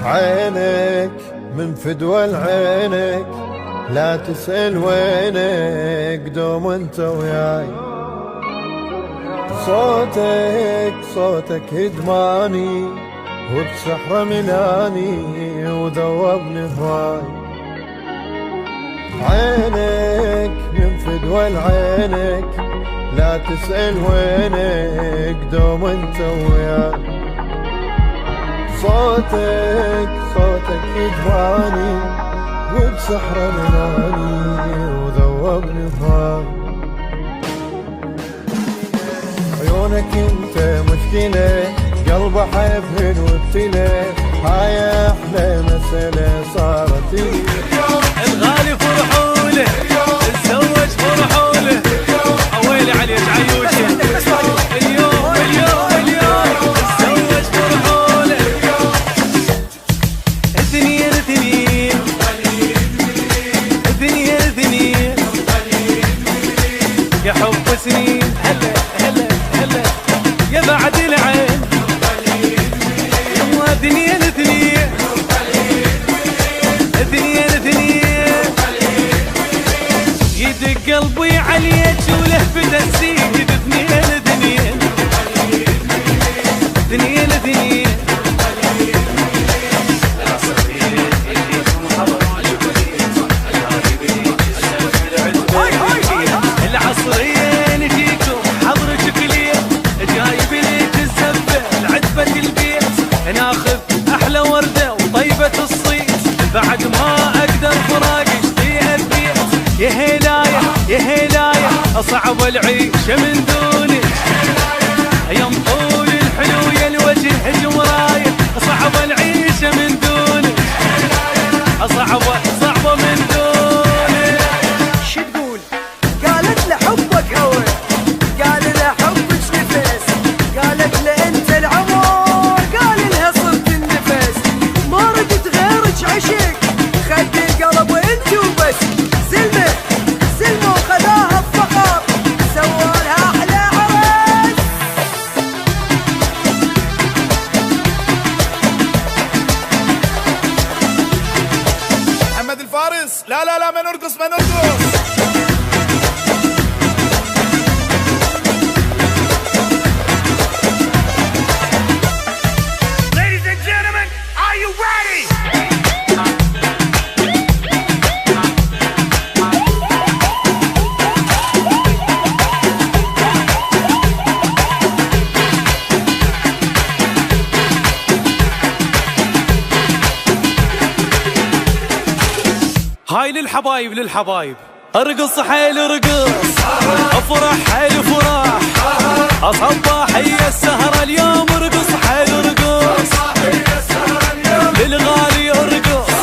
عينك من فدوى عينك، لا تسأل وينك دوم انت وياي. صوتك ادماني وبسحر ملاني وذوبني هواي. عينك من فدوى عينك، لا تسأل وينك دوم انت وياي. صوتك يجواني وبسحر ملاني وذوبني هواي. عيونك انت مشكلة، قلب احبهن وابتلى، هاي احلى مسألة صارت لي. الغالي فرحوله، تزوج فرحوله، ويلي عليك عيوشه. اليوم تزوج فرحوله. اثنين يا حب سنين، هلا يا بعد العين. اثنين يدق قلبي عليك ولهفته تزيد. اثنين العصرية نجيكم حضرك كلية، جايب ليك الزبة العتبة البيت، ناخذ احلى وردة وطيبة الصيت، بعد ما اقدر فراقك البيت. يا هلاية اصعب العيشة من دونك، يا مطول الحلو يا الوجه جمراية، صعب العيشة من دونك، صعبة من دونك. شو تقول؟ قالت له حبك هوى، قال له حبك نفس، قالت له انت العمر، قال لها صرت النفس، ما ردت غيرك عشق، خد القلب وانت وبس. سلمة وخذاها الفقر، سوالها احلى عرس. محمد الفارس، لا ما نرقص. Ladies and gentlemen, are you ready? هاي للحبايب ارقص حيل ارقص، افرح حيل فرح، اصبح هي السهرة اليوم ارقص حيل ارقص، للغالي ارقص،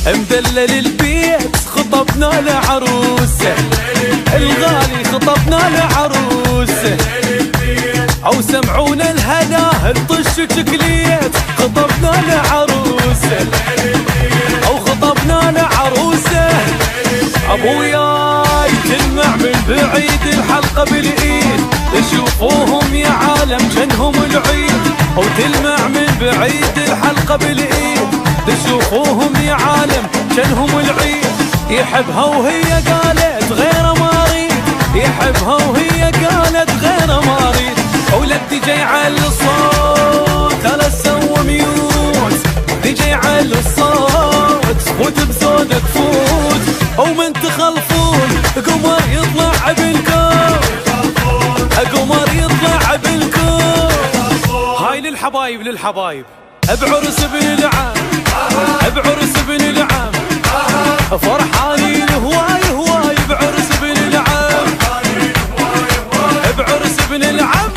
مدلل البيت خطبنا لعروسه، الغالي خطبنا لعروسه، او سمعونا الهنا الطش شكليت، خطبنا لعروسه او خطبنا لعروسه. ابوياي تلمع من بعيد الحلقه بالايد، تشوفوهم يا عالم جنهم العيد، او تلمع من بعيد الحلقه بالايد، تشوفوهم يا عالم جنهم العيد. يحبها وهي قالت غير ما اريد، يحبها وهي قالت غير ما اريد، ولد تجي على الصوت على سوى ميوت، تجي على الصوت فوت بزودك فوت، او من تخلفون قمر يطلع بالكون، قمر يطلع بالكون. هاي للحبايب بعرس ابن العم، بعرس ابن العم، فرحانين هواي بعرس ابن العم، بعرس ابن العم.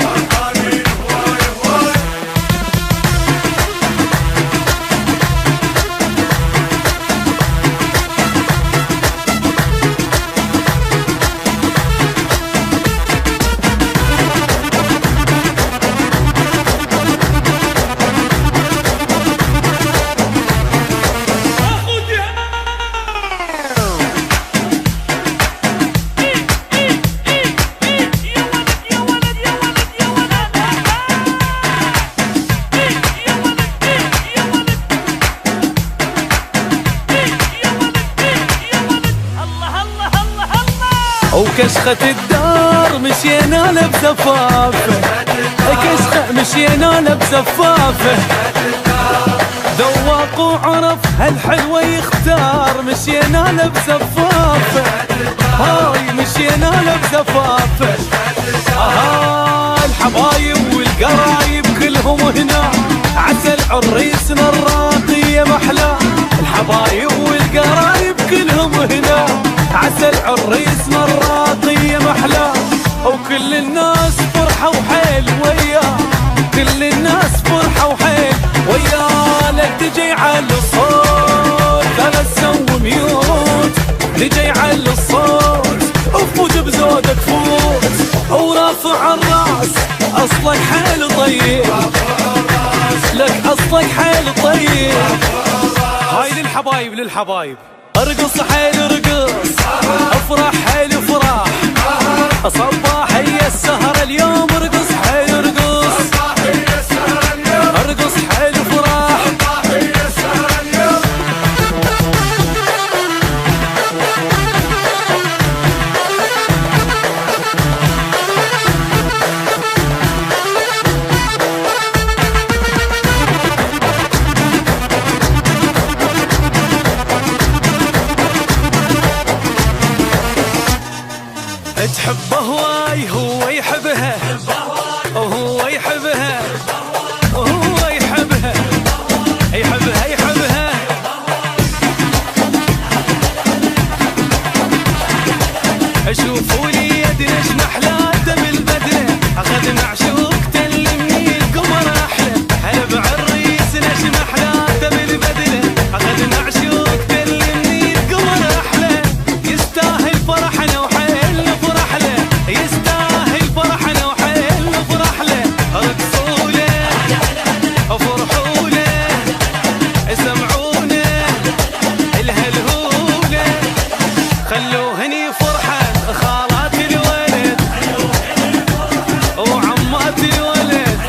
كشخة الدار مشينا له بزفافه، كشخة مشينا له بزفافه، ذواق وعرف هالحلوة يختار مشينا له بزفافه، هاي مشينا له بزفافه. الحبايب والقرايب كلهم هنا، عسل عريسنا الراقية محلى. الحبايب والقرايب كلهم هنا، عسل عريسنا الراقية محلى. وكل الناس فرحة وحيل وياه، كل الناس فرحة وحيل وياه. لك تجي على الصوت لا تسوي ميوت، تجي على الصوت وفوت بزودك فوت، ورافع الراس اصلك حيل طيب، لك اصلك حيل طيب. هاي للحبايب للحبايب، ارقص حيل ارقص، افرح حيل فرح، صباح هي السهرة اليوم ارقص حيل ارقص، ارقص حيل فرح. تحبه هواي هو يحبها، وهو يحبها، وهو يحبها، يحبها يحبها. شوفوا لي يدنا ايش محلاته بالبدله، اخذنا عشوق تلمني القمر احلى. هلا بعريسنا ايش محلاته بالبدله، اخذنا عشوق تلمني القمر احلى. يستاهل فرحنا وحيلنا فرح له، يستاهل فرحنا وحيلنا فرح له. رقصوا له وفرحوا له، سمعونا الهلهوله، خلوهني فرحة خالات الولد وعمات الولد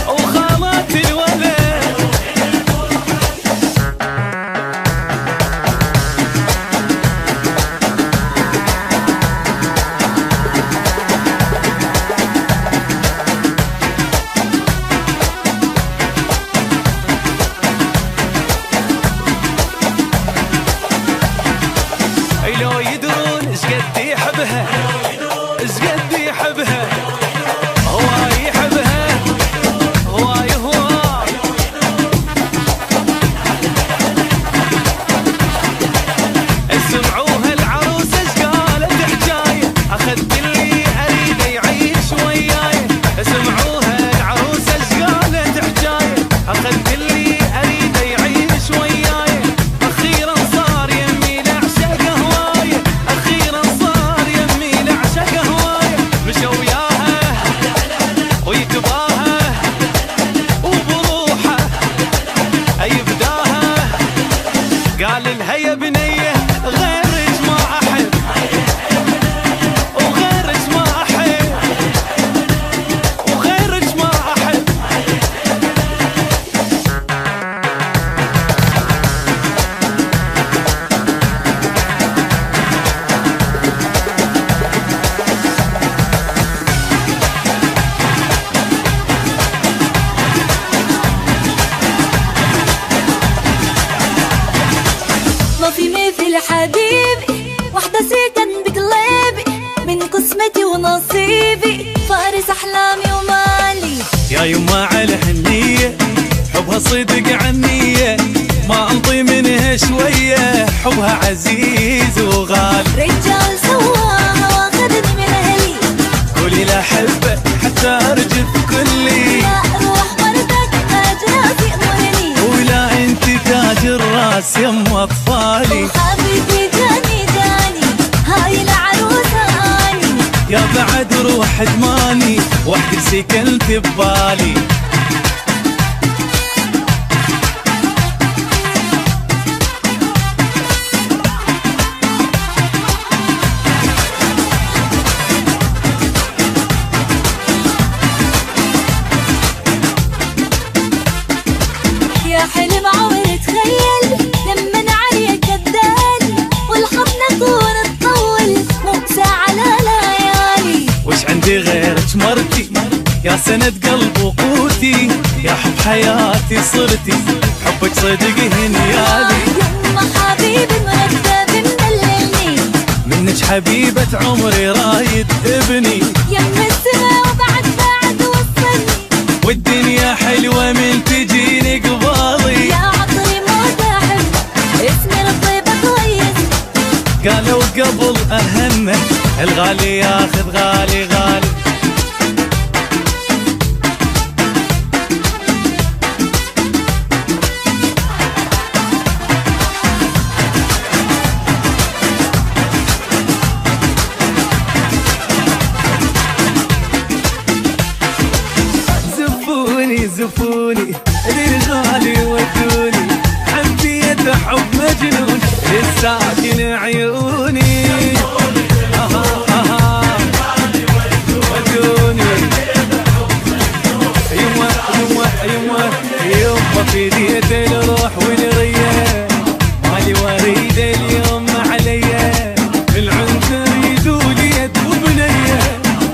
وخالات الولد. لو يدرون ايش قد يحبها، ايش قد يحبها، هواي يحبها، هواي هواي. اسمعوها العروسة ايش قالت حجاية، اخذت اللي اريده يعيش وياي. اسمعوها العروسة ايش قالت حجاية، اخذت اللي اريده يعيش وياي. اخيرا صار يمي لعشق هواية، اخيرا صار يمي لعشق هواية. مشى وياها ويتباها وبروحه يبداها، قال لها يا بنيه غيرك ما احب، وغيرك ما احب، وغيرك ما احب. ما في مثل حبيبي، وحدة سكن بقلبي، من قسمتي ونصيبي، فارس أحلامي ومالي. يا يما على حنية حبها صدق عنية، ما انطي منها شوية، حبها عزيز وغالي. رجال سواها واخذني من أهلي، قولي لا حبه حتى ارجف كلي، يا روح وردك تاج راسي أمرني، ولا انت تاج الراس يم اطفالي. وحبيبي جاني جاني، هاي العروسة اني، يا بعد روح دماني وحدك سكنت ببالي. يا حلم عمري تخيل، لمن عليك الدال والحضن طول تطول، مو يا سند قلب وقوتي، يا حب حياتي صرتي، حبك صدق هنيالي. يما حبيبي مرتب مدللني، منك حبيبة عمري رايد ابني. يما السما وبعد وصلني، والدنيا حلوة من تجيني قبالي. يا عطري موت احب، اسمي الطيبة كويس. قالوا قبل اهنه الغالي ياخذ غالي غالي. زفوني للغالي ودوني، حبيت حب مجنون الساكن عيوني. ودوني يما في ديت الروح والرية، مالي وريد اليوم عليا، العنتر يدولي وبنية.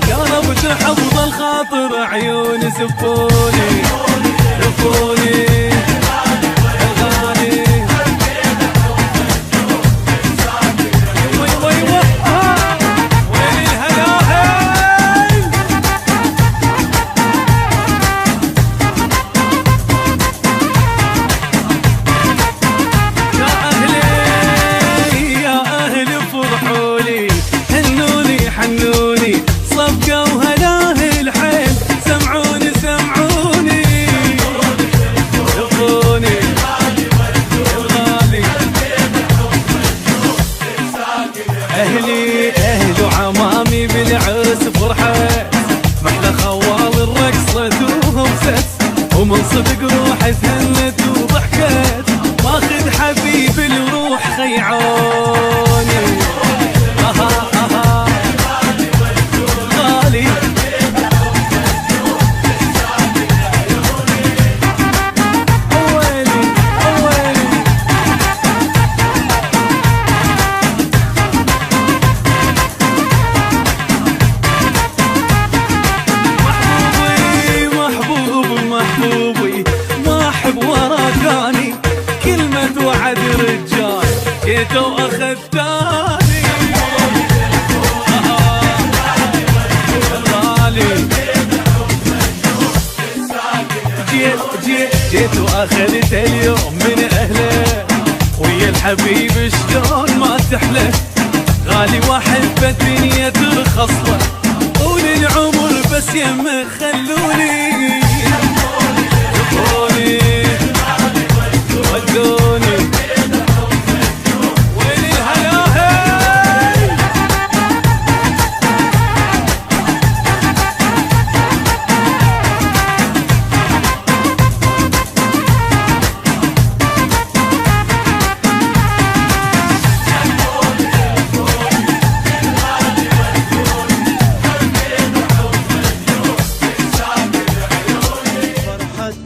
يا رب تحفظ الخاطر عيون زفوني زفوني الغالي. وين الهلاهل يا أهلي يا أهل فرحولي، هنوني حنوني صفقة وهلاه الحيل. سمعوني سمعوني شوفوني الغالي. أهلي أهل وعمامي بالعرس فرحة، محلى خوال الرقصة وهمست، ومن صدق روحي تهنت وضحكت. ماخذ حبيب الروح خيعوني. غالي أولي أولي. محبوبي محبوبي ما أحب ورا ثاني، كلمة وعد رجال جيت وأخذتاني. غالي جيت وأخذت اليوم من أهله، ويا الحبيب شلون ما تحلى. غالي وأحب الدنيا ترخص له، طول العمر بس يمه خلوني. ودوني ودوني وين الهلاهل.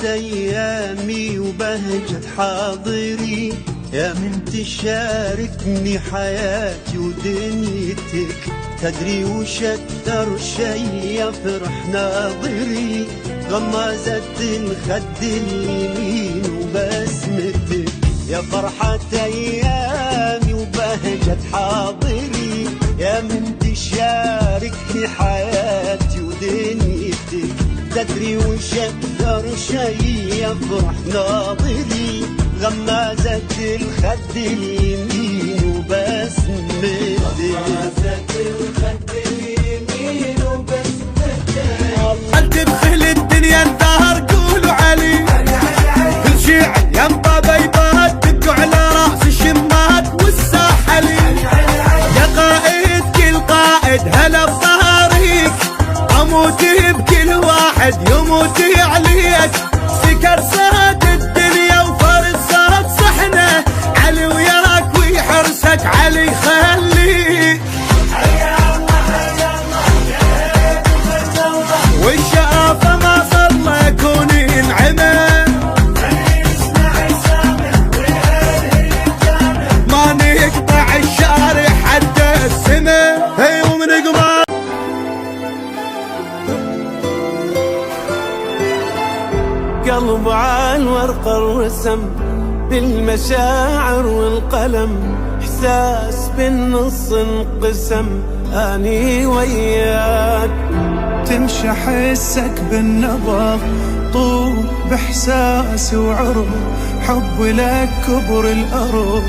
أيامي وبهجة حاضري، يا من تشاركني حياتي ودنيتك. تدري وش أكثر شي يفرح ناظري، غمازة الخد اليمين وبسمتك. يا فرحة أيامي وبهجة حاضري، يا من تشاركني حياتي ودنيتك. تدري وش أكثر شي يفرح ناظري، غمازة الخد اليمين وبسمتك. غمازة الخد اليمين وبسمتك. انت بخل الدنيا الدهر قولوا علي، كل شيء ينطى بيضات دقوا على راس الشمات والساحلي. يا قائد كل قائد هلا بظهريك، اموت بكل واحد يموت عليك. سكر صهد الدنيا وفرد صهد صحنه، علي وياك ويحرسك علي خليك. والشقافة ما صلى يكون ينعمه، ما نقطع الشارع حتى السما. هي ومن قمر كتب عالورق الرسم بالمشاعر والقلم، إحساس بالنص انقسم أني وياك. تمشي حسك بالنبض طول بإحساس وعرض، حب لك كبر الأرض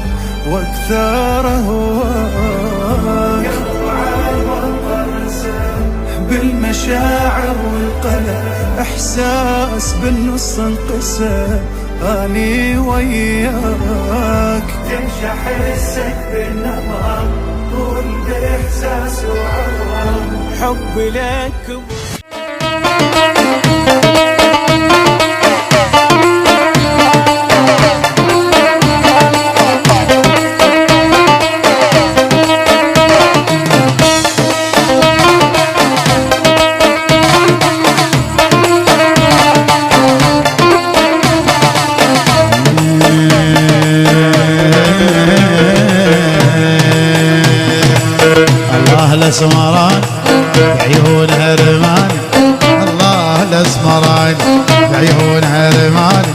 واكثر هواك. بالمشاعر والقلم إحساس بالنص انقسم أني وياك. تمشي حسك بالنبض طول بإحساس وعرض، حب لك الاسمران بعيونها رمان، الله الاسمران بعيونها رمان،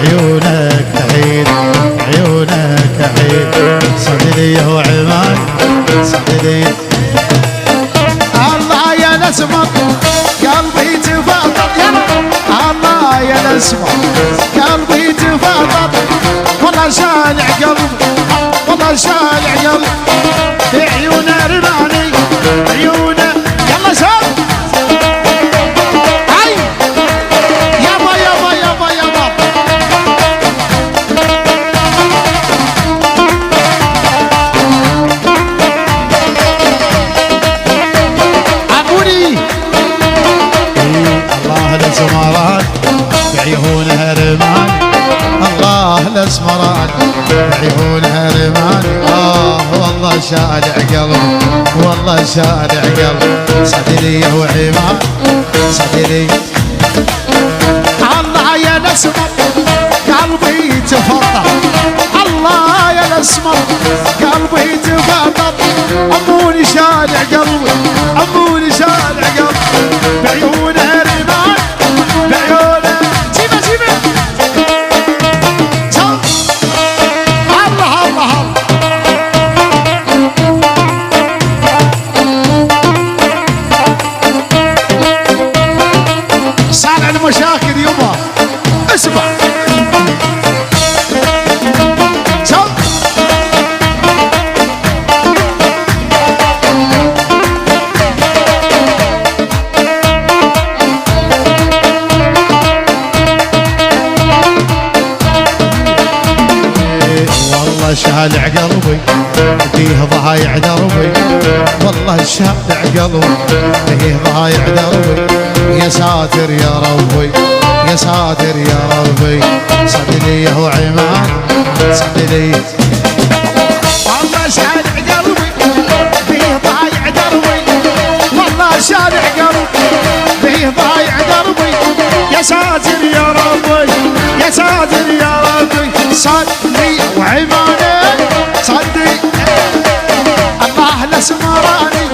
عيونك تحيل عيونك تحيل، صدري هو عمان صدري. الله يا الاسمر قلبي تفاضل، الله يا الاسمر قلبي تفاضل، والله شالع قلبي والله شالع قلبي، عيونه رماني عيونه. يلا شوف هاي يابا يابا يابا يابا. عموني الله الاسمران بعيونها رمان، الله الاسمران بعيونها رمان. والله شالع قلبي والله شالع قلبي، صدري وعمان صدري. الله يا الاسمر قلبي تفضل، الله يا الاسمر قلبي تفضل، عموني شالع قلبي عموني شالع قلبي، بعيونها رمان بعيونها جيبه جيبه. الله الله صانع المشاكل يبا اسمع. شوف والله شالع قلبي فيه ضايع دربي، والله شالع قلبي فيه ضايع دربي، يا ساتر يا ربي يا ساتر يا ربي، صدري هو عمان صدري. والله شالع قلبي فيه ضايع دربي، والله شالع قلبي فيه ضايع دربي، يا ساتر يا ربي يا ساتر يا ربي، صدري وعماني صدري. الله الاسمراني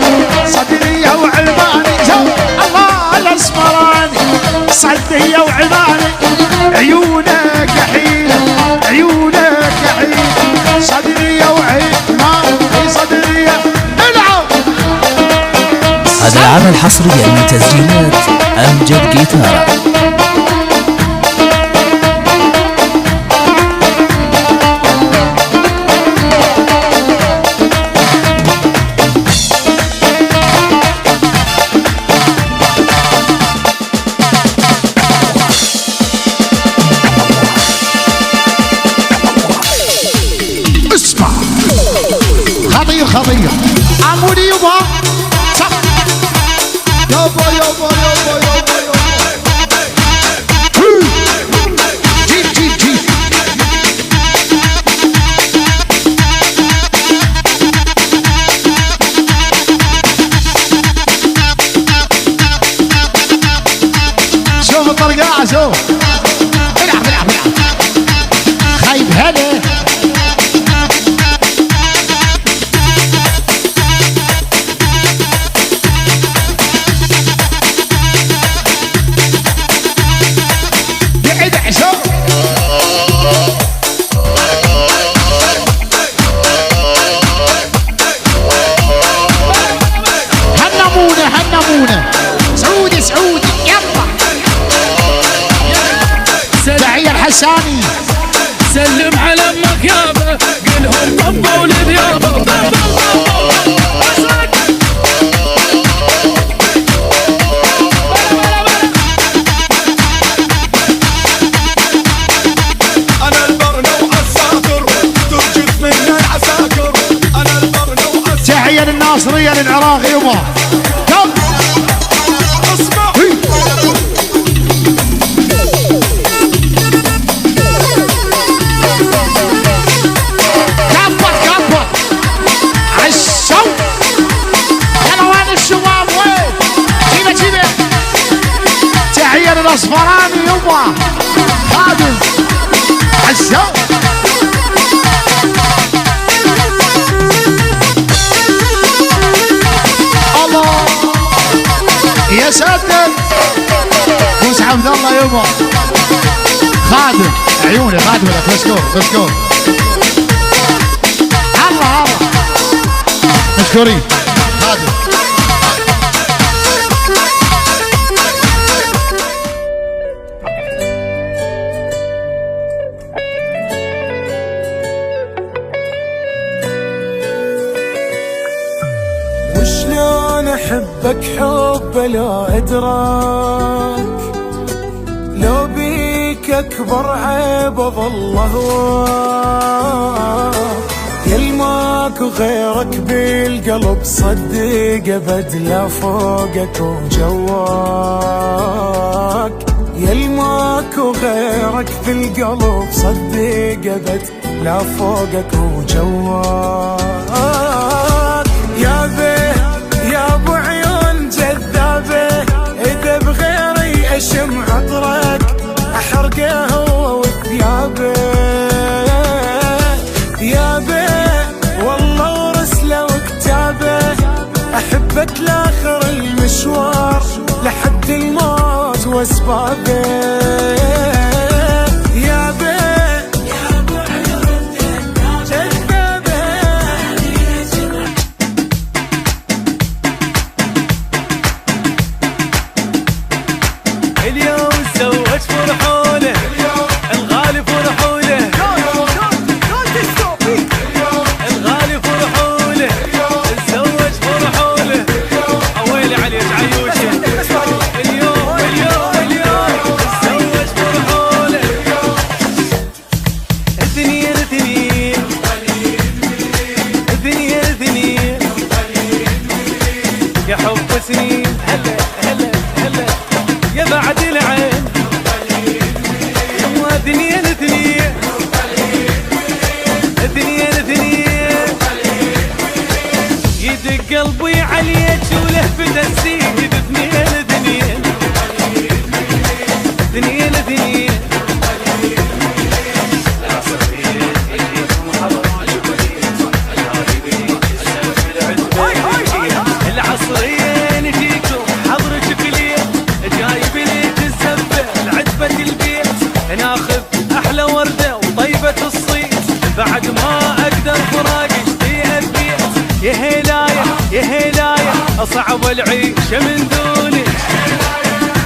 صدري وعماني، الله الاسمراني صدري وعماني، عيونك يحيل عيونك يحيل، صدري وعماني صدري. العب هذا العمل حصريا من تسجيلات أمجد جيتارا. خطير خطير عمودي يبا يابا يابا يابا يابا جيب جيب جيب. شوف الطرقاعة شوف العب العب العب خايب هلا. تحية للعراق يبا. اسمع كبر عالشو. يلا وين الشباب وين؟ جيبه جيبه. تحية للاصفراني يبا. خادم عالشو. الله يا ساتر. موس عبد الله يبا. خادم عيوني خادم لك. مشكور الله مشكورين خادم. وشلون احبك حب لا ادراك، لو بيك اكبر عيب اظل هواك، يلماك وغيرك بالقلب صدق ابد لا فوقك وجواك، يلماك وغيرك بالقلب صدق ابد لا فوقك وجواك. يا ابو عيون جذابه، اذا بغيري اشم عطرك احرقه هو وثيابه. يا والله ورسله وكتابه، احبك لاخر المشوار لحد الموت واسبابه. يا ابو عيون جذابه. اليوم تزوج فرحوله، الغالي فرحوله، الغالي فرحوله، تزوج فرحوله. اويلي عليك عيوشه. اليوم تزوج فرحوله. اثنين يا حب سنين. هلا يا بعد العين. اثنين يدق قلبي عليك ولهفة السيد. اثنين العصريين جيكم حضرك كليل، جايب ليك الزبة لعتبة البيت، ناخذ احلى وردة وطيبة الصيت، بعد ما اقدر فراقك تأذيت. يا هلاية اصعب العيشة من دونك،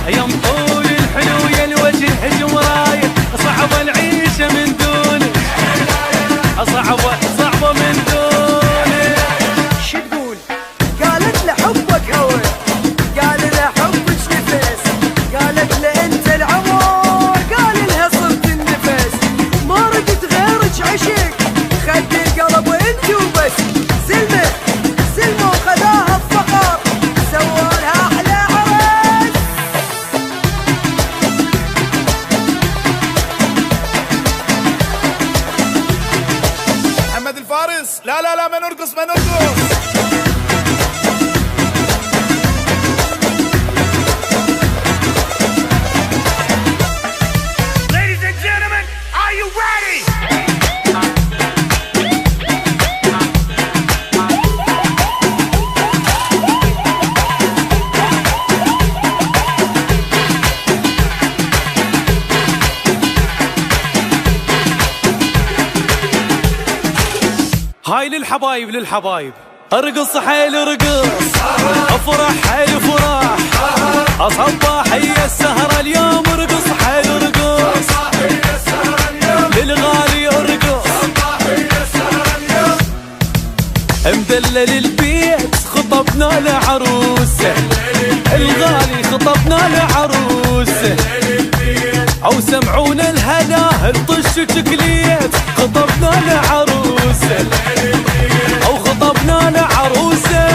يا مطول الحلو يا الوجه جمراية، صعب العيشة من دونك، صعبة من دونك. شو تقول؟ قالت له حبك هوى، قال له حبك نفس، قالت له انت العمر، قال لها صرت النفس، ما ردت غيرك عشق، خد القلب وانت وبس. سلمة وخذاها الفقر، سوالها احلى عرس. محمد الفارس. لا ما نرقص. Ladies and gentlemen, are you ready? هاي للحبايب ارقص حيل ارقص، افرح حيل فرح، اصبح هي السهرة اليوم ارقص حيل ارقص، للغالي ارقص، مدلل البيت خطبنا لعروسه، الغالي خطبنا لعروسه، او سمعونا الهنا الطش تكليت، خطبنا لعروسه او خطبنا لعروسه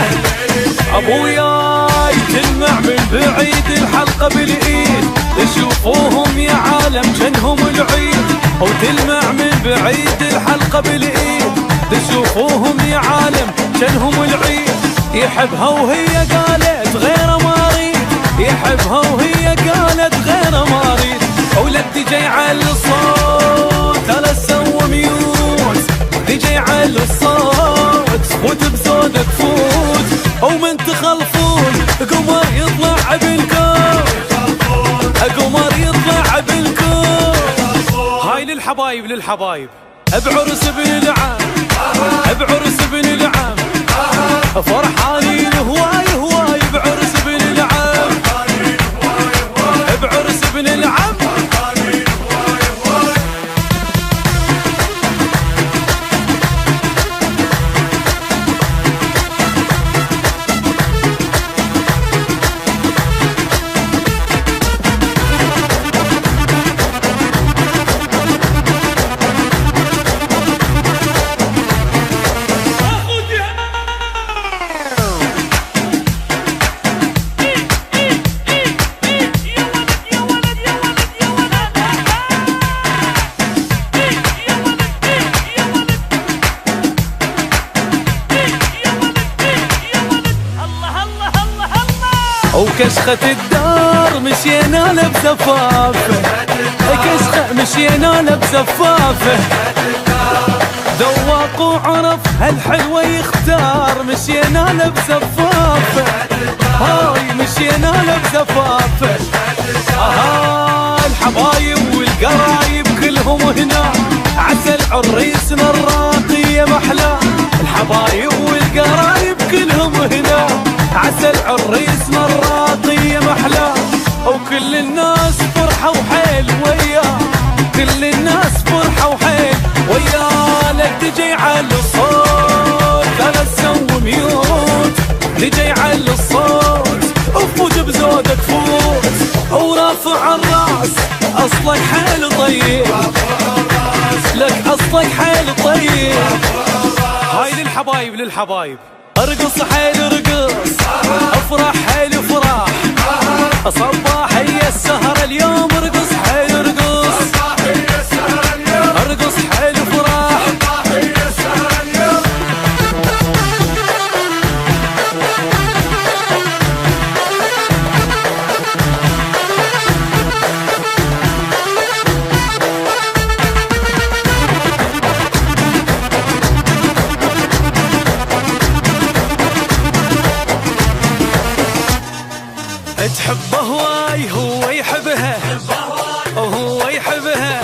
ابوياي تلمع من بعيد الحلقة بالايد، تشوفوهم يا عالم جنهم العيد. وتلمع من بعيد الحلقة بالايد، تشوفوهم يا عالم جنهم العيد. يحبها وهي قالت غير ما اريد، يحبها وهي قالت غير ما اريد. ولد جاي على الصوت لا سوى ميوت، جاي على الصوت فوت بزودك فوت. ومن تخلفون قمر يطلع بالكون، قمر يطلع بالكون. هاي للحبايب للحبايب بعرس ابن العم، بعرس ابن العم فرحانين هواي هواي بعرس ابن العم، بعرس ابن العم. وكشخة الدار مشينا له بزفافه، كشخة مشينا له بزفافه. ذواق وعرف هالحلوة يختار، مشينا له بزفافه، هاي مشينا له بزفافه. الحبايب والقرايب كلهم هنا، عسل عريسنا الراقية محلى. الحبايب والقرايب كلهم هنا، عسل عريسنا الراقية محلى. وكل الناس فرحة وحيل وياه، كل الناس فرحة وحيل وياه. لا تجي على الصوت لا تسوي ميوت، تجي على الصوت وفوت بزودك فوت. ورافع الراس اصلك حيل طيب، لك اصلك حيل طيب. هاي للحبايب للحبايب ارقص حيل ارقص، افرح حيل فرح. صباح هي السهرة اليوم ارقص حيل ارقص، ارقص حيل فرح. تحبه هواي هو يحبها، وهو يحبها،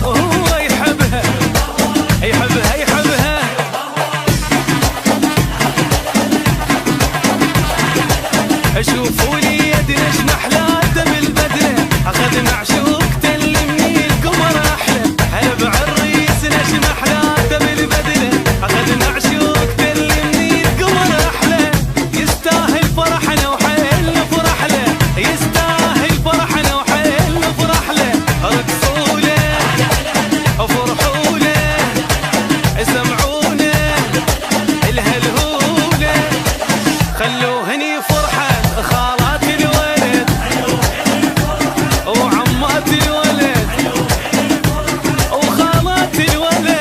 وهو يحبها، يحبها يحبها. شوفوا لي يدنا شنحلى دم البدله، اخذ معشوق تلمني القمر احلى. هلا بعريسنا شنحلى دم البدله، اخذ معشوق تلمني القمر احلى. يستاهل فرحنا وحيلنا فرح له، يستاهل فرحنا وحيلنا فرح له. رقصوا له وفرحوا له، سمعونا الهلهوله. خلوهني فرحان خالات الولد وعمات الولد وخالات الولد.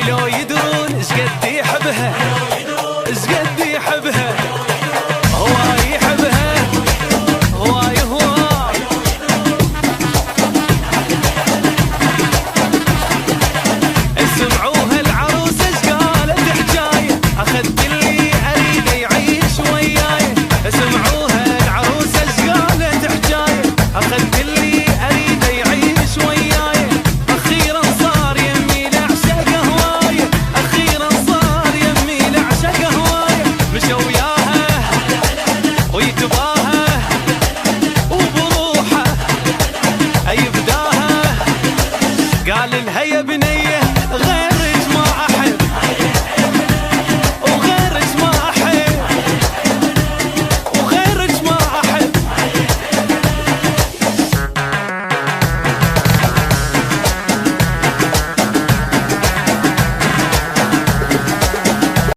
لو يدرون ايش قد يحبها،